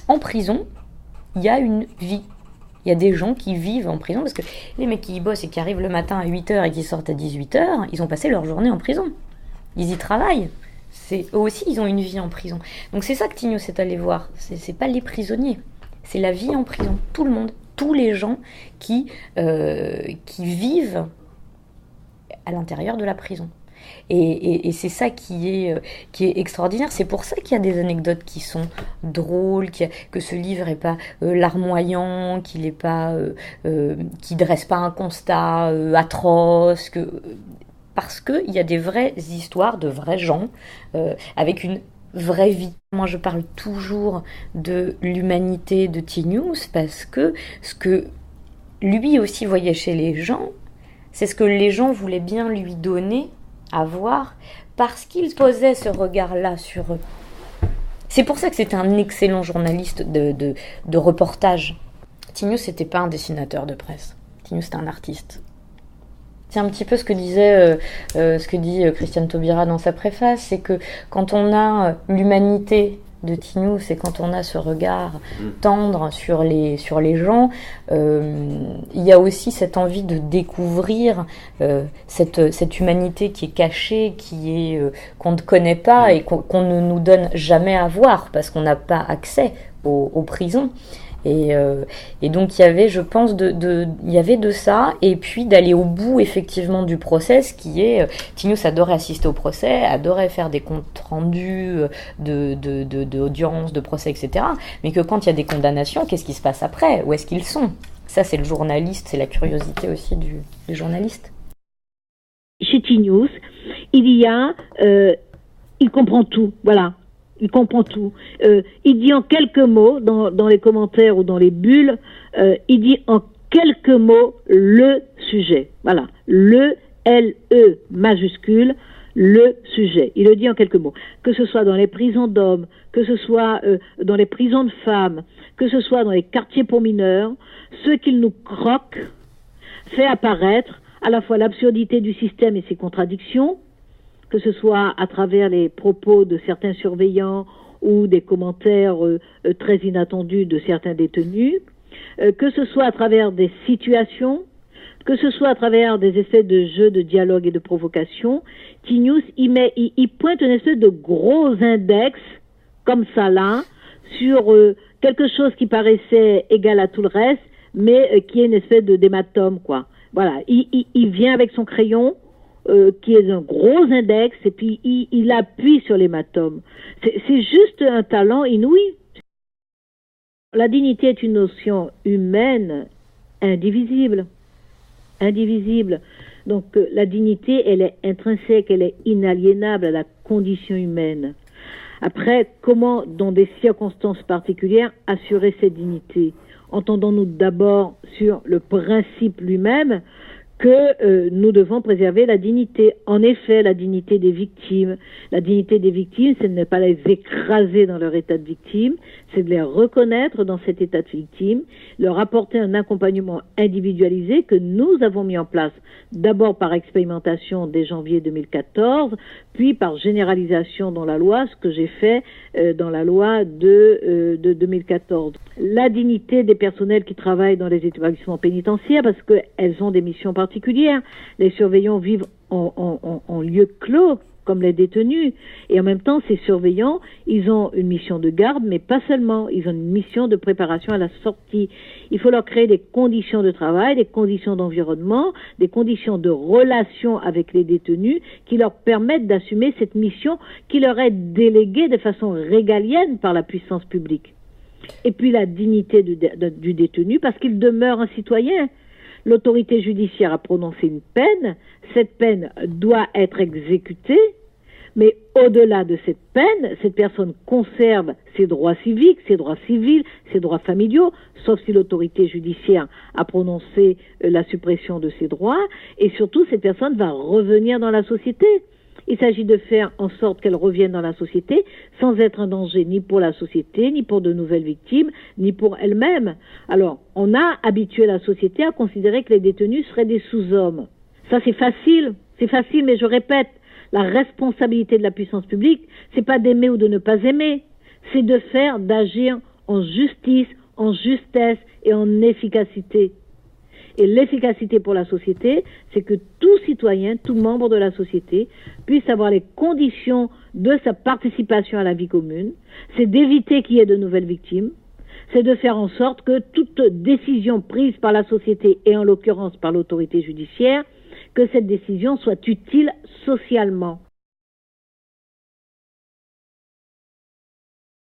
En prison, il y a une vie. Il y a des gens qui vivent en prison, parce que les mecs qui y bossent et qui arrivent le matin à 8h et qui sortent à 18h, ils ont passé leur journée en prison. Ils y travaillent. Eux aussi, ils ont une vie en prison. Donc c'est ça que Tignos est allé voir. C'est pas les prisonniers. C'est la vie en prison. Tout le monde. Tous les gens qui vivent à l'intérieur de la prison. Et c'est ça qui est extraordinaire. C'est pour ça qu'il y a des anecdotes qui sont drôles, que ce livre n'est pas larmoyant, qu'il n'est pas, qui dresse pas un constat atroce, parce qu'il y a des vraies histoires de vrais gens avec une vraie vie. Moi, je parle toujours de l'humanité de Tignos parce que ce que lui aussi voyait chez les gens, c'est ce que les gens voulaient bien lui donner à voir parce qu'il posait ce regard-là sur eux. C'est pour ça que c'était un excellent journaliste de reportage. Tignos n'était pas un dessinateur de presse. Tignos était un artiste. C'est un petit peu ce que dit Christiane Taubira dans sa préface, c'est que quand on a l'humanité de Tignos, c'est quand on a ce regard tendre sur les gens, il y a aussi cette envie de découvrir cette humanité qui est cachée, qu'on ne connaît pas et qu'on ne nous donne jamais à voir parce qu'on n'a pas accès aux prisons. Et donc il y avait, je pense, il y avait de ça, et puis d'aller au bout effectivement du process, qui est Tignos adorait assister au procès, adorait faire des comptes rendus d'audience, de procès, etc. Mais que quand il y a des condamnations, qu'est-ce qui se passe après? Où est-ce qu'ils sont? Ça, c'est le journaliste, c'est la curiosité aussi du journaliste. Chez Tignos, il comprend tout, voilà. Il comprend tout. Il dit en quelques mots, dans les commentaires ou dans les bulles, il dit en quelques mots le sujet. Voilà. Le, L-E majuscule, le sujet. Il le dit en quelques mots. Que ce soit dans les prisons d'hommes, que ce soit dans les prisons de femmes, que ce soit dans les quartiers pour mineurs, ce qu'il nous croque fait apparaître à la fois l'absurdité du système et ses contradictions, que ce soit à travers les propos de certains surveillants ou des commentaires très inattendus de certains détenus, que ce soit à travers des situations, que ce soit à travers des essais de jeux de dialogue et de provocation. Tignos, il pointe une espèce de gros index, comme ça là, sur quelque chose qui paraissait égal à tout le reste, mais qui est une espèce d'hématome, quoi. Voilà, il vient avec son crayon, qui est un gros index, et puis il appuie sur l'hématome. C'est juste un talent inouï. La dignité est une notion humaine indivisible. Indivisible. Donc la dignité, elle est intrinsèque, elle est inaliénable à la condition humaine. Après, comment, dans des circonstances particulières, assurer cette dignité? Entendons-nous d'abord sur le principe lui-même, que nous devons préserver la dignité. En effet, la dignité des victimes. La dignité des victimes, c'est de ne pas les écraser dans leur état de victime, c'est de les reconnaître dans cet état de victime, leur apporter un accompagnement individualisé que nous avons mis en place, d'abord par expérimentation dès janvier 2014, puis par généralisation dans la loi, ce que j'ai fait dans la loi de 2014. La dignité des personnels qui travaillent dans les établissements pénitentiaires, parce qu'elles ont des missions particulières. Les surveillants vivent en lieu clos, comme les détenus. Et en même temps, ces surveillants, ils ont une mission de garde, mais pas seulement. Ils ont une mission de préparation à la sortie. Il faut leur créer des conditions de travail, des conditions d'environnement, des conditions de relation avec les détenus qui leur permettent d'assumer cette mission qui leur est déléguée de façon régalienne par la puissance publique. Et puis la dignité du détenu, parce qu'il demeure un citoyen. L'autorité judiciaire a prononcé une peine, cette peine doit être exécutée, mais au-delà de cette peine, cette personne conserve ses droits civiques, ses droits civils, ses droits familiaux, sauf si l'autorité judiciaire a prononcé la suppression de ses droits, et surtout cette personne va revenir dans la société. Il s'agit de faire en sorte qu'elle revienne dans la société sans être un danger ni pour la société, ni pour de nouvelles victimes, ni pour elle-même. Alors, on a habitué la société à considérer que les détenus seraient des sous-hommes. Ça, c'est facile, mais je répète, la responsabilité de la puissance publique, c'est pas d'aimer ou de ne pas aimer, c'est de faire, d'agir en justice, en justesse et en efficacité. Et l'efficacité pour la société, c'est que tout citoyen, tout membre de la société puisse avoir les conditions de sa participation à la vie commune. C'est d'éviter qu'il y ait de nouvelles victimes. C'est de faire en sorte que toute décision prise par la société, et en l'occurrence par l'autorité judiciaire, que cette décision soit utile socialement.